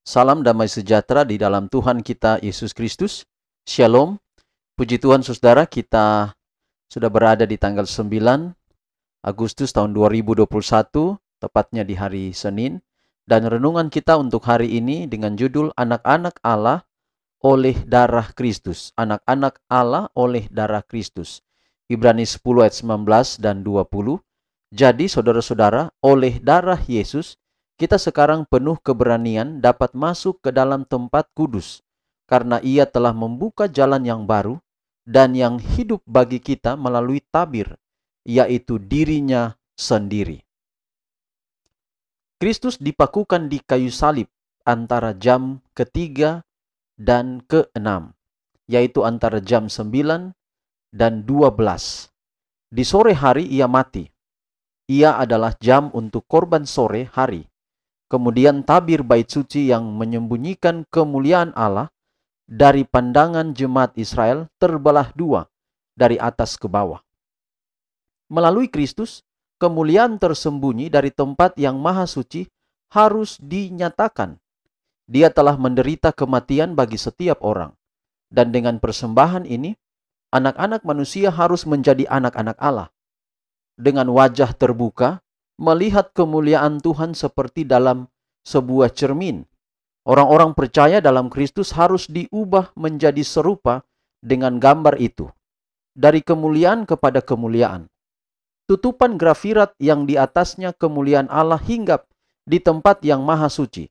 Salam damai sejahtera di dalam Tuhan kita Yesus Kristus. Shalom. Puji Tuhan saudara, kita sudah berada di tanggal 9 Agustus tahun 2021, tepatnya di hari Senin. Dan renungan kita untuk hari ini dengan judul Anak-anak Allah oleh darah Kristus. Anak-anak Allah oleh darah Kristus. Ibrani 10 ayat 19 dan 20. Jadi saudara-saudara, oleh darah Yesus, kita sekarang penuh keberanian dapat masuk ke dalam tempat kudus, karena Ia telah membuka jalan yang baru dan yang hidup bagi kita melalui tabir, yaitu dirinya sendiri. Kristus dipakukan di kayu salib antara jam ketiga dan ke-6, yaitu antara jam 9 dan 12. Di sore hari Ia mati. Ia adalah jam untuk korban sore hari. Kemudian tabir bait suci yang menyembunyikan kemuliaan Allah dari pandangan jemaat Israel terbelah dua dari atas ke bawah. Melalui Kristus, kemuliaan tersembunyi dari tempat yang maha suci harus dinyatakan. Dia telah menderita kematian bagi setiap orang. Dan dengan persembahan ini, anak-anak manusia harus menjadi anak-anak Allah. Dengan wajah terbuka, melihat kemuliaan Tuhan seperti dalam sebuah cermin. Orang-orang percaya dalam Kristus harus diubah menjadi serupa dengan gambar itu. Dari kemuliaan kepada kemuliaan. Tutupan grafirat yang di atasnya kemuliaan Allah hinggap di tempat yang maha suci.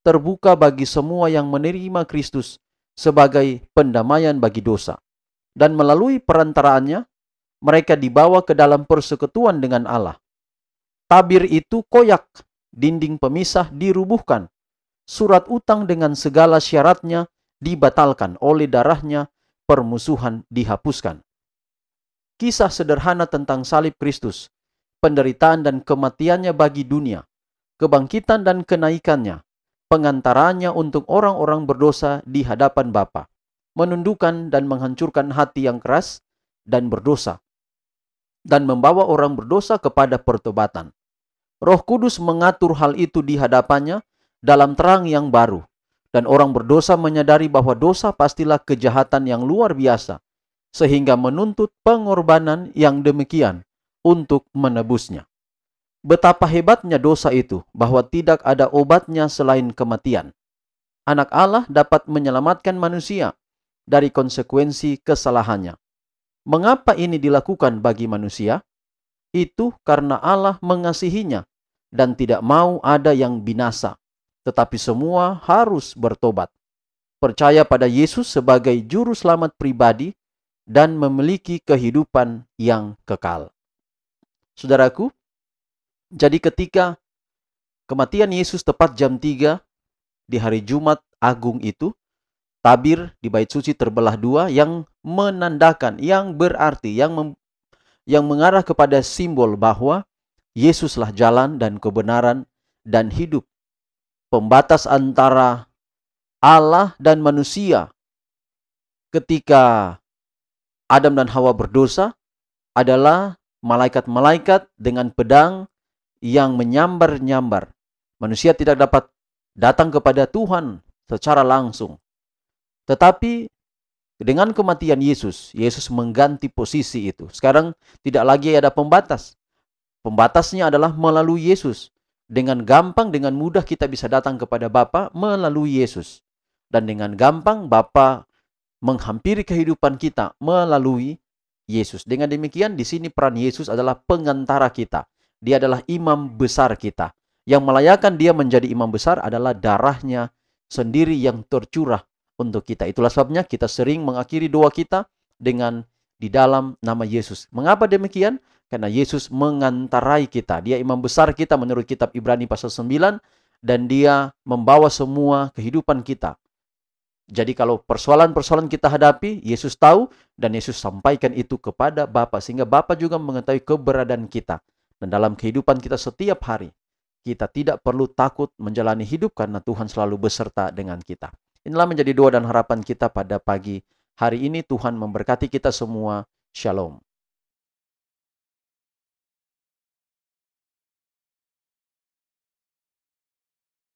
Terbuka bagi semua yang menerima Kristus sebagai pendamaian bagi dosa. Dan melalui perantaraannya, mereka dibawa ke dalam persekutuan dengan Allah. Tabir itu koyak, dinding pemisah dirubuhkan, surat utang dengan segala syaratnya dibatalkan oleh darahnya, permusuhan dihapuskan. Kisah sederhana tentang salib Kristus, penderitaan dan kematiannya bagi dunia, kebangkitan dan kenaikannya, pengantarannya untuk orang-orang berdosa di hadapan Bapa, menundukkan dan menghancurkan hati yang keras dan berdosa, dan membawa orang berdosa kepada pertobatan. Roh Kudus mengatur hal itu di hadapannya dalam terang yang baru. Dan orang berdosa menyadari bahwa dosa pastilah kejahatan yang luar biasa, sehingga menuntut pengorbanan yang demikian untuk menebusnya. Betapa hebatnya dosa itu, bahwa tidak ada obatnya selain kematian. Anak Allah dapat menyelamatkan manusia dari konsekuensi kesalahannya. Mengapa ini dilakukan bagi manusia? Itu karena Allah mengasihinya dan tidak mau ada yang binasa, tetapi semua harus bertobat, percaya pada Yesus sebagai juru selamat pribadi dan memiliki kehidupan yang kekal. Saudaraku, jadi ketika kematian Yesus tepat jam 3 di hari Jumat Agung itu, tabir di bait suci terbelah dua yang menandakan, yang berarti, yang mengarah kepada simbol bahwa Yesuslah jalan dan kebenaran dan hidup. Pembatas antara Allah dan manusia ketika Adam dan Hawa berdosa adalah malaikat-malaikat dengan pedang yang menyambar-nyambar. Manusia tidak dapat datang kepada Tuhan secara langsung. Tetapi dengan kematian Yesus, Yesus mengganti posisi itu. Sekarang tidak lagi ada pembatas. Pembatasnya adalah melalui Yesus. Dengan gampang, dengan mudah kita bisa datang kepada Bapa melalui Yesus. Dan dengan gampang Bapa menghampiri kehidupan kita melalui Yesus. Dengan demikian di sini peran Yesus adalah pengantara kita. Dia adalah imam besar kita. Yang melayakan dia menjadi imam besar adalah darahnya sendiri yang tercurah untuk kita. Itulah sebabnya kita sering mengakhiri doa kita dengan di dalam nama Yesus. Mengapa demikian? Karena Yesus mengantarai kita. Dia imam besar kita menurut kitab Ibrani pasal 9. Dan dia membawa semua kehidupan kita. Jadi kalau persoalan-persoalan kita hadapi, Yesus tahu dan Yesus sampaikan itu kepada Bapa. Sehingga Bapa juga mengetahui keberadaan kita. Dan dalam kehidupan kita setiap hari, kita tidak perlu takut menjalani hidup karena Tuhan selalu beserta dengan kita. Inilah menjadi doa dan harapan kita pada pagi hari ini. Tuhan memberkati kita semua. Shalom.